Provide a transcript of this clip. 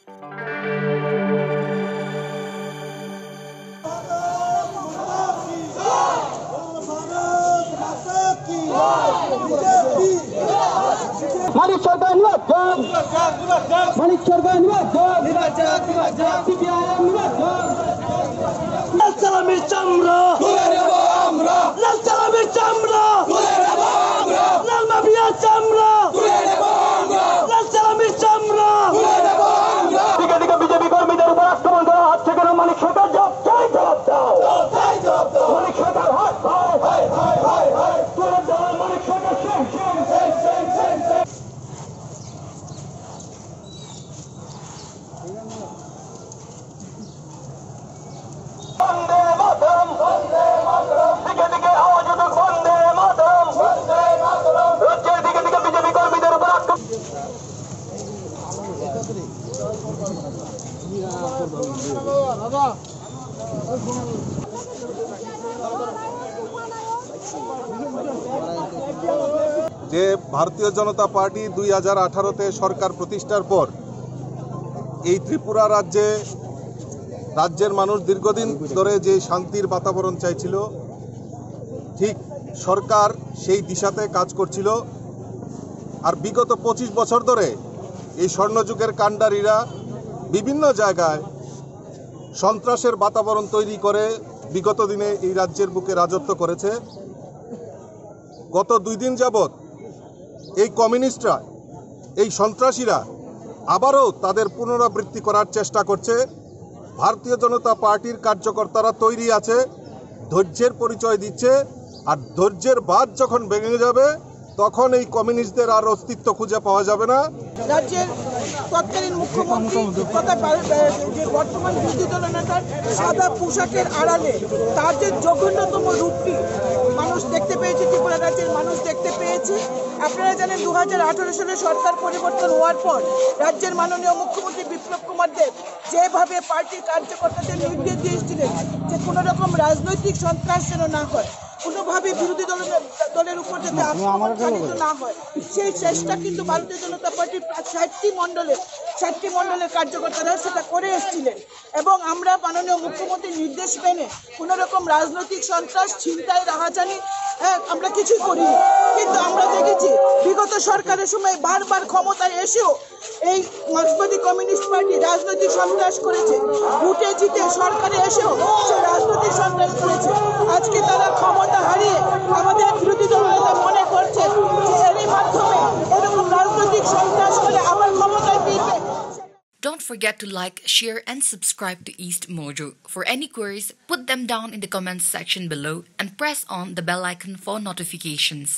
মানিক সরকার নির্বাচন, মানিক সরকার নির্বাচন, সিপিআইএম নির্বাচন। লাল সালামের চামড়া তুলে নেব আমরা, লাল সালামের চামড়া তুলে নেব আমরা, লাল মাফিয়ার চামড়া তুলে নেব আমরা, লাল সালামের চামড়া তুলে নেব আমরা। দিকে দিকে বিজেপি কর্মীদের উপর আক্রমণ করা হচ্ছে কেন? মানিক সরকার জবাব চাই, জবাব দাও, জবাব দাও। মানিক সরকার হাত পাও, তুলে দাও মানিক সরকার। বন্দে মাতরম, বন্দে মাতরম, দিকে দিকে আওয়াজ উঠুক বন্দে মাতরম, বন্দে মাতরম। রাজ্যের দিকে দিকে বিজেপি কর্মীদের উপর আক্রমণ। যে ভারতীয় জনতা পার্টি 2018-তে সরকার প্রতিষ্ঠার পর এই ত্রিপুরা রাজ্যের মানুষ দীর্ঘদিন ধরে যে শান্তির বাতাবরণ চাইছিল, ঠিক সরকার সেই দিশাতে কাজ করছিল। আর বিগত 25 বছর ধরে এই স্বর্ণযুগের কাণ্ডারীরা বিভিন্ন জায়গায় সন্ত্রাসের বাতাবরণ তৈরি করে বিগত দিনে এই রাজ্যের বুকে রাজত্ব করেছে। গত 2 দিন যাবৎ এই কমিউনিস্টরা, এই সন্ত্রাসীরা আবারও তাদের পুনরাবৃত্তি করার চেষ্টা করছে। ভারতীয় জনতা পার্টির কার্যকর্তারা তৈরি আছে, ধৈর্যের পরিচয় দিচ্ছে। আর ধৈর্যের বাঁধ যখন ভেঙে যাবে তখন এই কমিউনিস্টদের আর অস্তিত্ব খুঁজে পাওয়া যাবে না। রাজ্যের তৎকালীন মুখ্যমন্ত্রী তথা যে বর্তমান বিরোধী দলনেতার সাদা পোশাকের আড়ালে তার যে জঘন্যতম রূপটি মানুষ দেখতে পেয়েছে, ত্রিপুরা রাজ্যের মানুষ দেখতে পেয়েছে। আপনারা জানেন 2018 সালে সরকার পরিবর্তন হওয়ার পর রাজ্যের মাননীয় মুখ্যমন্ত্রী বিপ্লব কুমার দেব যেভাবে পার্টির কার্যকর্তাদের নির্দেশ দিয়েছিলেন যে কোনো রকম রাজনৈতিক সন্ত্রাস যেন না হয়, কোনোভাবে বিরোধী দলের উপর যাতে আক্রমণ চালিত না হয়, সেই চেষ্টা কিন্তু ভারতীয় জনতা পার্টির 60টি মণ্ডলের কার্যকর্তারা সেটা করে এসেছিলেন। এবং আমরা মাননীয় মুখ্যমন্ত্রীর নির্দেশ মেনে কোনো রকম রাজনৈতিক সন্ত্রাস, ছিনতাই, রাহাজানি আমরা কিছুই করিনি। কিন্তু আমরা দেখেছি বিগত সরকারের সময় বারবার ক্ষমতায় এসেও এই মার্ক্সবাদী কমিউনিস্ট পার্টি রাজনৈতিক সন্ত্রাস করেছে, ভোটে জিতে সরকারে এসেও সে রাজনৈতিক সন্ত্রাস করেছে। আজকে তারা ক্ষমতা হারিয়ে আমাদের বিরোধী দলনেতা মনে করছে যে এরই মাধ্যমে এরকম রাজনৈতিক সন্ত্রাস করে আবার ক্ষমতায় ফিরবে। Don't forget to like, share and subscribe to East Mojo. For any queries, put them down in the comments section below and press on the bell icon for notifications.